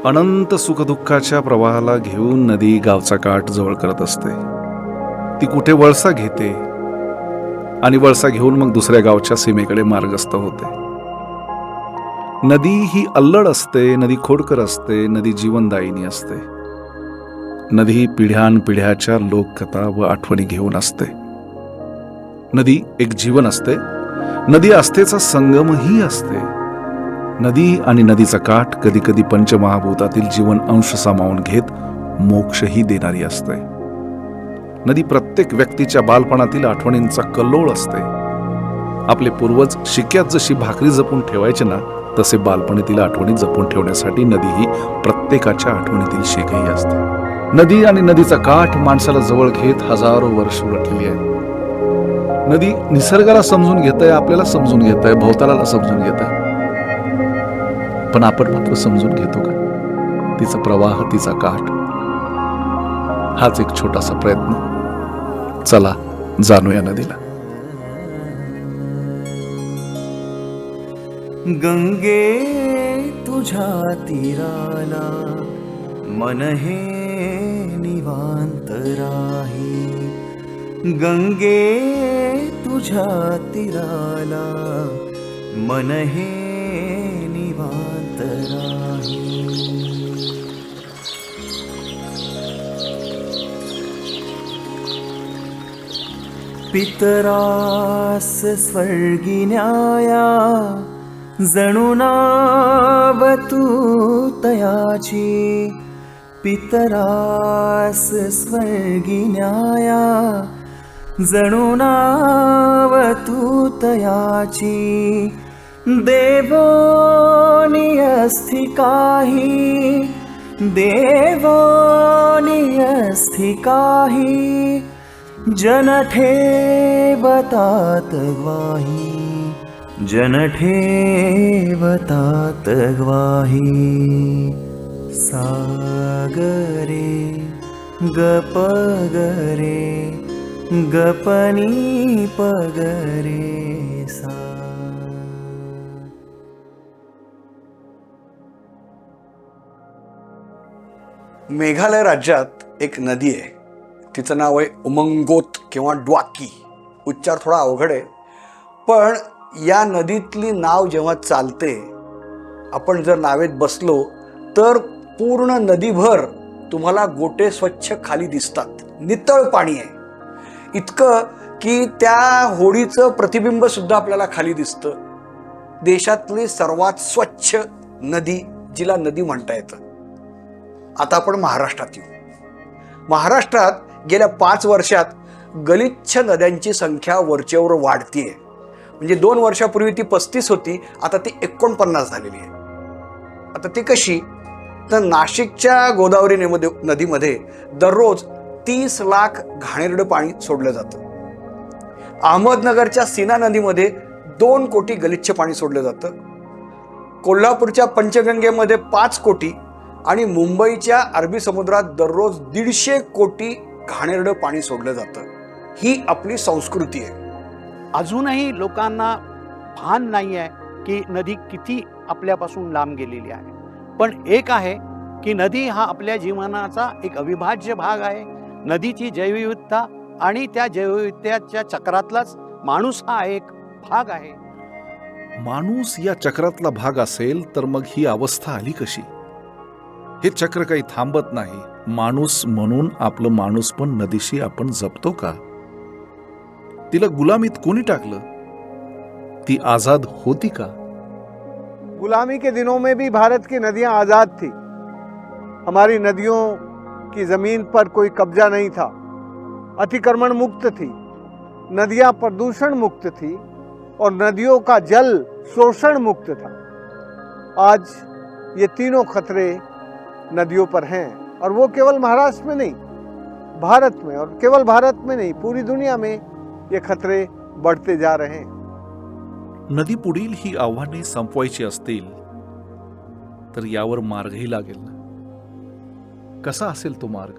अनंत सुखदुःखाच्या प्रवाहाला घेऊन नदी गावचा काठ जवळ करत असते. ती कुठे वळसा घेते आणि वळसा घेऊन मग दुसऱ्या गावच्या सीमेकडे मार्गस्थ होते. नदी ही अल्लड असते, नदी खोडकर असते, नदी जीवनदायिनी असते. नदी ही पिढ्यानपिढ्याच्या लोककथा व आठवणी घेऊन असते. नदी एक जीवन असते. नदी आस्थेचा संगमही असते. नदी आणि नदीचा काठ कधी कधी पंचमहाभूतातील जीवन अंश सामावून घेत मोक्षही देणारी असते. नदी प्रत्येक व्यक्तीच्या बालपणातील आठवणींचा कल्लोळ असते. आपले पूर्वज शिक्यात जशी भाकरी जपून ठेवायचे ना, तसे बालपणीतील आठवणी जपून ठेवण्यासाठी नदी ही प्रत्येकाच्या आठवणीतील शेकही असते. नदी आणि नदीचा काठ माणसाला जवळ घेत हजारो वर्ष उलटलेली आहे. नदी निसर्गाला समजून घेत आहे, आपल्याला समजून घेत आहे, भवतालाला समजून घेत आहे. पण आपण मात्र समजून घेतो का तिचा प्रवाह, तिचा काठ? हाच एक छोटासा प्रयत्न. चला जाणूया नदीला. गंगे तुझ्या तीराला मन हे निवांत राही. गंगे तुझ्या तीराला मन हे निवांत राही. पितरास स्वर्गी न्याया जणू नाव तू तयाची. पितरास स्वर्गी न्याया जणू नाव तू तयाची. देवोनी अस्ति काही, देवोनी अस्ति काही. जन ठेवतात ग्वाही, जन ठेवतात ग्वाही. सागरे गपगरे गपनी पगरे सा. मेघालय राज्यात एक नदी आहे. तिचं नाव आहे उमंगोत किंवा ड्वाकी. उच्चार थोडा अवघड आहे, पण या नदीतली नाव जेव्हा चालते, आपण जर नावेत बसलो तर पूर्ण नदीभर तुम्हाला गोटे स्वच्छ खाली दिसतात. नितळ पाणी आहे, इतकं की त्या होडीचं प्रतिबिंब सुद्धा आपल्याला खाली दिसतं. देशातली सर्वात स्वच्छ नदी, जिला नदी म्हणता येतं. आता आपण महाराष्ट्रात येऊ. महाराष्ट्रात गेल्या 5 वर्षात गलिच्छ नद्यांची संख्या वरचेवर वाढतीये. म्हणजे 2 वर्षापूर्वी ती 35 होती, आता ती 49 झालेली आहे. आता ती कशी? तर नाशिकच्या गोदावरी नदीमध्ये दररोज 30 लाख घाणेरडं पाणी सोडलं जातं. अहमदनगरच्या सीना नदीमध्ये 2 कोटी गलिच्छ पाणी सोडलं जातं. कोल्हापूरच्या पंचगंगेमध्ये 5 कोटी आणि मुंबईच्या अरबी समुद्रात दररोज 150 कोटी घाणेरडं पाणी सोडलं जातं. ही आपली संस्कृती आहे. अजूनही लोकांना भान नाही आहे की नदी किती आपल्यापासून लांब गेलेली आहे. पण एक आहे की नदी हा आपल्या जीवनाचा एक अविभाज्य भाग आहे. नदीची जैवविविधता आणि त्या जैवविविधतेच्या चक्रातलाच माणूस हा एक भाग आहे. माणूस या चक्रातला भाग असेल तर मग ही अवस्था आली कशी? हे चक्र काही थांबत नाही. माणूस म्हणून आपलं माणूस पण नदीशी आपण जपतो का? तिला गुलामीत कोणी टाकलं? ती आजाद होती का? गुलामी के दिनों में भी भारत की नदियां आजाद थी. हमारी नदियों की जमीन पर कोई कब्जा नहीं था. अतिक्रमण मुक्त थी, नदियां प्रदूषण मुक्त थी और नदियों का जल शोषण मुक्त था. आज ये तीनों खतरे नदियों पर हैं, और वो केवल महाराष्ट्र में नहीं, भारत में, और केवल भारत में नहीं, पूरी दुनिया में ये खतरे बढ़ते जा रहे हैं. नदी पुढील ही आव्हाने संपवायची असतील तर यावर मार्गही लागेल ना. कसा असेल तो मार्ग?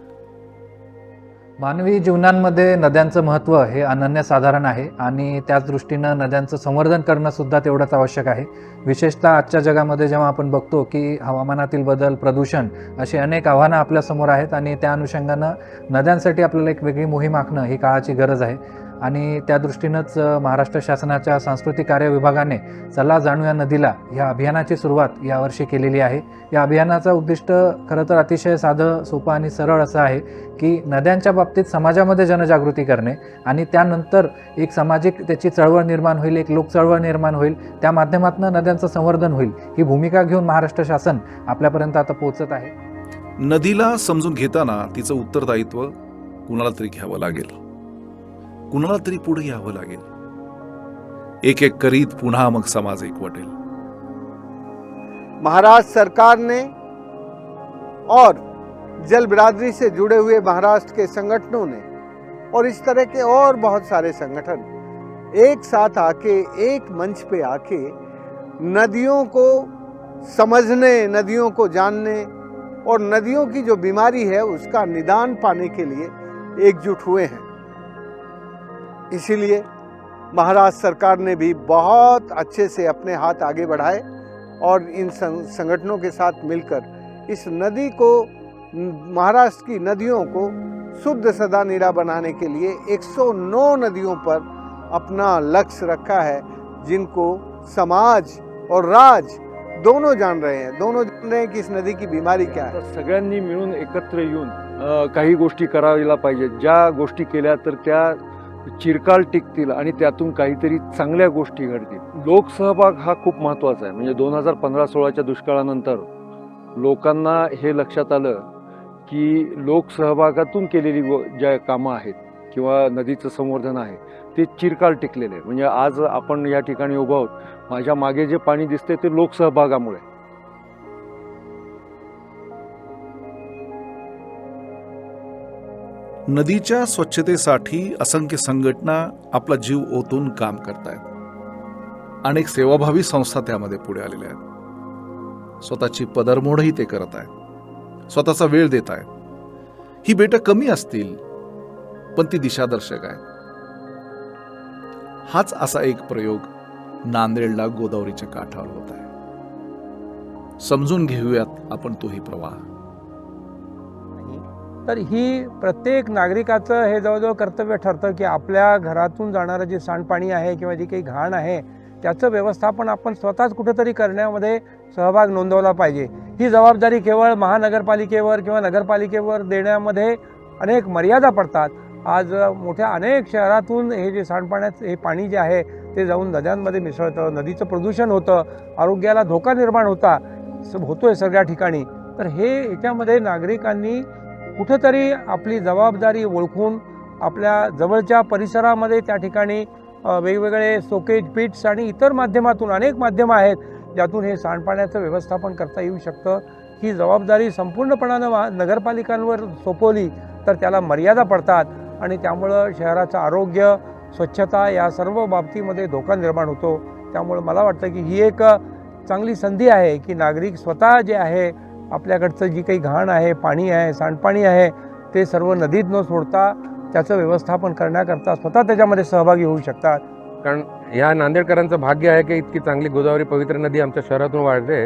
मानवी जीवनांमध्ये नद्यांचं महत्त्व हे अनन्यसाधारण आहे आणि त्याच दृष्टीनं नद्यांचं संवर्धन करणंसुद्धा तेवढंच आवश्यक आहे. विशेषतः आजच्या जगामध्ये जेव्हा आपण बघतो की हवामानातील बदल, प्रदूषण अशी अनेक आव्हानं आपल्यासमोर आहेत आणि त्या अनुषंगानं नद्यांसाठी आपल्याला एक वेगळी मोहीम आखणं ही काळाची गरज आहे. आणि त्या दृष्टीनंच महाराष्ट्र शासनाच्या सांस्कृतिक कार्य विभागाने चला जाणूया नदीला या अभियानाची सुरुवात यावर्षी केलेली आहे. या अभियानाचं उद्दिष्ट खरं तर अतिशय साधं, सोपं आणि सरळ असं आहे की नद्यांच्या बाबतीत समाजामध्ये जनजागृती करणे आणि त्यानंतर एक सामाजिक त्याची चळवळ निर्माण होईल, एक लोक चळवळ निर्माण होईल, त्या माध्यमातून नद्यांचं संवर्धन होईल. ही भूमिका घेऊन महाराष्ट्र शासन आपल्यापर्यंत आता पोहोचत आहे. नदीला समजून घेताना तिचं उत्तरदायित्व कुणाला तरी घ्यावं लागेल, कुणाला तरी पुढे यावं लागेल. एक एक करीत पुन्हा मग समाज एकवटेल. महाराष्ट्र सरकार ने और जल बिरादरी से जुड़े हुए महाराष्ट्र के संगठनों ने और इस तरह के और बहुत सारे संगठन एक साथ आके, एक मंच पे आके नदियों को समझने, नदियों को जानने और नदियों की जो बीमारी है उसका निदान पाने के लिए एकजुट हुए हैं. इसीलिए महाराष्ट्र सरकार ने भी बहुत अच्छे से अपने हाथ आगे बढ़ाए और इन संगठनों के साथ मिलकर इस नदी को, महाराष्ट्र की नदियों को शुद्ध सदा नीरा बनाने के लिए 109 नदियों पर अपना लक्ष्य रखा है, जिनको समाज और राज दोनों जान रहे हैं. दोनों जान रहे हैं कि इस नदी की बीमारी क्या है. सगळ्यांनी मिळून एकत्र येऊन काही गोष्टी करायला पाहिजे. ज्या गोष्टी केल्या तर त्या चिरकाल टिकतील आणि त्यातून काहीतरी चांगल्या गोष्टी घडतील. लोकसहभाग हा खूप महत्त्वाचा आहे. म्हणजे 2015-16च्या दुष्काळानंतर लोकांना हे लक्षात आलं की लोकसहभागातून केलेली ज्या कामं आहेत किंवा नदीचं संवर्धन आहे ते चिरकाल टिकलेले आहे. म्हणजे आज आपण या ठिकाणी उभा आहोत, माझ्या मागे जे पाणी दिसते ते लोकसहभागामुळे. नदीच्या स्वच्छतेसाठी असंख्य संघटना आपला जीव ओतून काम करतायत. अनेक सेवाभावी संस्था त्यामध्ये पुढे आलेल्या आहेत. स्वतःची पदरमोडही ते करत आहेत, स्वतःचा वेळ देत आहेत. ही बेटं कमी असतील पण ती दिशादर्शक आहेत. हाच असा एक प्रयोग नांदेडला गोदावरीच्या काठावर होत आहे. समजून घेऊयात आपण तोही प्रवाह. तर ही प्रत्येक नागरिकाचं हे जवळजवळ कर्तव्य ठरतं की आपल्या घरातून जाणारं जे सांडपाणी आहे किंवा जी काही घाण आहे त्याचं व्यवस्थापन आपण स्वतःच कुठेतरी करण्यामध्ये सहभाग नोंदवला पाहिजे. ही जबाबदारी केवळ महानगरपालिकेवर किंवा नगरपालिकेवर देण्यामध्ये अनेक मर्यादा पडतात. आज मोठ्या अनेक शहरातून हे जे सांडपाण्याचं हे पाणी जे आहे ते जाऊन नद्यांमध्ये मिसळतं, नदीचं प्रदूषण होतं, आरोग्याला धोका निर्माण होतोय सगळ्या ठिकाणी. तर हे याच्यामध्ये नागरिकांनी कुठेतरी आपली जबाबदारी ओळखून आपल्या जवळच्या परिसरामध्ये त्या ठिकाणी वेगवेगळे सोकेज पिट्स आणि इतर माध्यमातून अनेक माध्यमं आहेत ज्यातून हे सांडपाण्याचं व्यवस्थापन करता येऊ शकतं. ही जबाबदारी संपूर्णपणानं नगरपालिकांवर सोपवली तर त्याला मर्यादा पडतात आणि त्यामुळं शहराचं आरोग्य, स्वच्छता या सर्व बाबतीमध्ये धोका निर्माण होतो. त्यामुळं मला वाटतं की ही एक चांगली संधी आहे की नागरिक स्वतः जे आहे आपल्याकडचं जी काही घाण आहे, पाणी आहे, सांडपाणी आहे ते सर्व नदीत न सोडता त्याचं व्यवस्थापन करण्याकरता स्वतः त्याच्यामध्ये सहभागी होऊ शकतात. कारण ह्या नांदेडकरांचं भाग्य आहे की इतकी चांगली गोदावरी पवित्र नदी आमच्या शहरातून वाढते.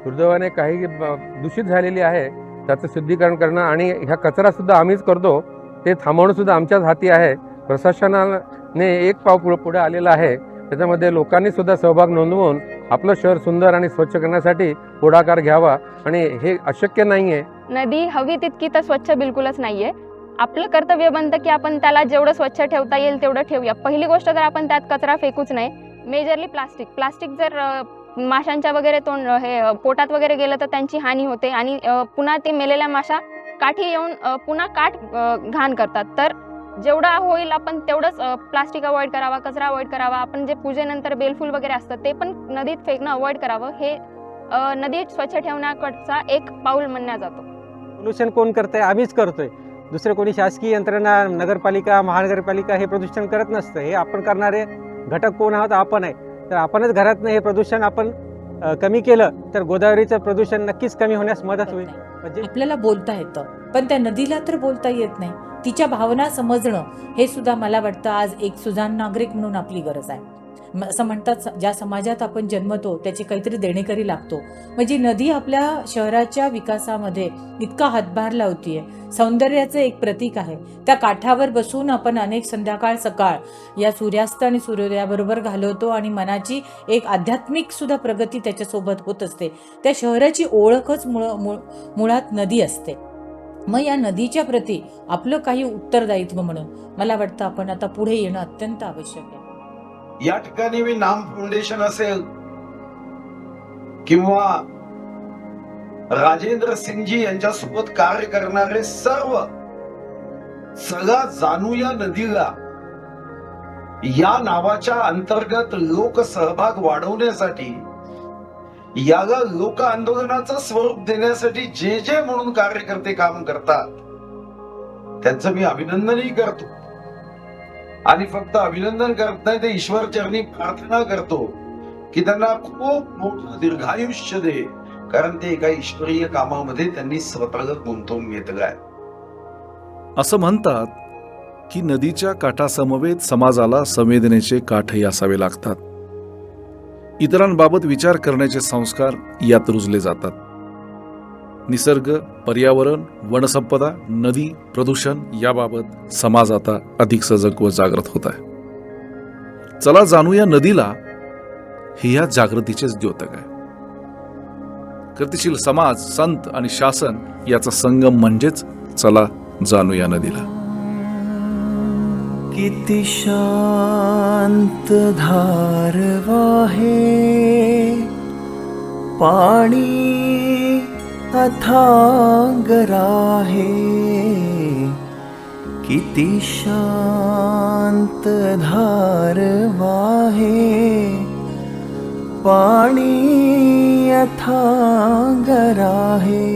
दुर्दैवाने काही दूषित झालेली आहे, त्याचं शुद्धीकरण करणं आणि ह्या कचरासुद्धा आम्हीच करतो, ते थांबवणंसुद्धा आमच्याच हाती आहे. प्रशासनाने एक पाव पुढे आलेलं आहे. त्याच्यामध्ये लोकांनी सुद्धा सहभाग नोंदवून आपलं शहर सुंदर आणि स्वच्छ करण्यासाठी पुढाकार घ्यावा. आणि हे अशक्य नाही आहे. नदी हवी तितकी तर स्वच्छ बिलकुलच नाही आहे. आपलं कर्तव्य बनतं की आपण त्याला जेवढं स्वच्छ ठेवता येईल तेवढं ठेवूया. पहिली गोष्ट तर आपण त्यात कचरा फेकूच नाही. मेजरली प्लास्टिक जर माशांच्या वगैरे पोटात वगैरे गेलं तर त्यांची हानी होते आणि पुन्हा ते मेलेल्या माशा काठी येऊन पुन्हा काठ घाण करतात. तर जेवढा होईल आपण तेवढंच प्लास्टिक अवॉइड करावा, कचरा अवॉइड करावा. आपण जे पूजेनंतर बेलफूल वगैरे असतं ते पण नदीत फेकणं अवॉइड करावं. हे नदी स्वच्छ ठेवण्याकडचा एक पाऊल मानला जातो. प्रदूषण कोण करतंय? आम्हीच करतोय. दुसरे कोणी शासकीय यंत्रणा, नगरपालिका, महानगरपालिका हे प्रदूषण करत नसतं. हे आपण करणारे घटक कोण आहोत? आपण आहे. तर आपणच घरातनं हे प्रदूषण आपण कमी केलं तर गोदावरीचं प्रदूषण नक्कीच कमी होण्यास मदत होईल. म्हणजे आपल्याला बोलता येतं, पण त्या नदीला तर बोलता येत नाही. तिच्या भावना समजणं हे सुद्धा मला वाटतं आज एक सुजाण नागरिक म्हणून आपली गरज आहे. असं म्हणतात ज्या समाजात आपण जन्मतो त्याची काहीतरी देणेकरी लागतो. म्हणजे नदी आपल्या शहराच्या विकासामध्ये इतका हातभार लावतीये, सौंदर्याचं एक प्रतीक आहे. त्या काठावर बसून आपण अनेक संध्याकाळ सकाळ या सूर्यास्त आणि सूर्योदयाबरोबर घालवतो आणि मनाची एक आध्यात्मिक सुद्धा प्रगती त्याच्यासोबत होत असते. त्या शहराची ओळखच मुळात नदी असते. मग या नदीच्या प्रती आपलं काही उत्तरदायित्व म्हणून मला वाटतं आपण आता पुढे येणं अत्यंत आवश्यक आहे. या ठिकाणी मी नाम फाउंडेशन असेल किंवा राजेंद्र सिंगजी यांच्यासोबत कार्य करणारे सगळा जाणूया नदीला या नावाच्या अंतर्गत लोकसहभाग वाढवण्यासाठी, याला लोक आंदोलनाचं स्वरूप देण्यासाठी जे जे म्हणून कार्यकर्ते काम करतात त्यांचं मी अभिनंदनही करतो. आणि फक्त अभिनंदन करत नाही, ते ईश्वर चरणी प्रार्थना करतो की त्यांना खूप मोठं दीर्घायुष्य दे, कारण ते एका ईश्वरीय कामामध्ये त्यांनी स्वतःला गुंतवून घेतलंय. असं म्हणतात की नदीच्या काठासमवेत समाजाला संवेदनेचे काठही असावे लागतात. इतरांबाबत विचार करण्याचे संस्कार यात रुजले जातात. निसर्ग, पर्यावरण, वनसंपदा, नदी, प्रदूषण याबाबत समाज आता अधिक सजग व जागृत होत आहे. चला जाणूया नदीला हे या जागृतीचेच द्योतक आहे. कृतिशील समाज, संत आणि शासन याचा संगम म्हणजेच चला जाणूया नदीला. किती शांत धार वाहे, पाणी अथांग राहे. किती शांत धार वाहे, पाणी अथांग राहे.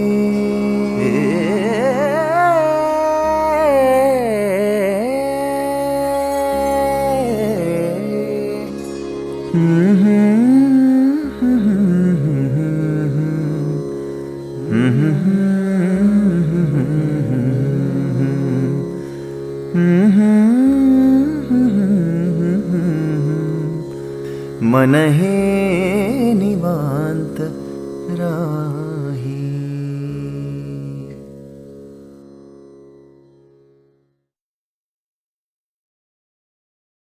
मन हे निवांत राही.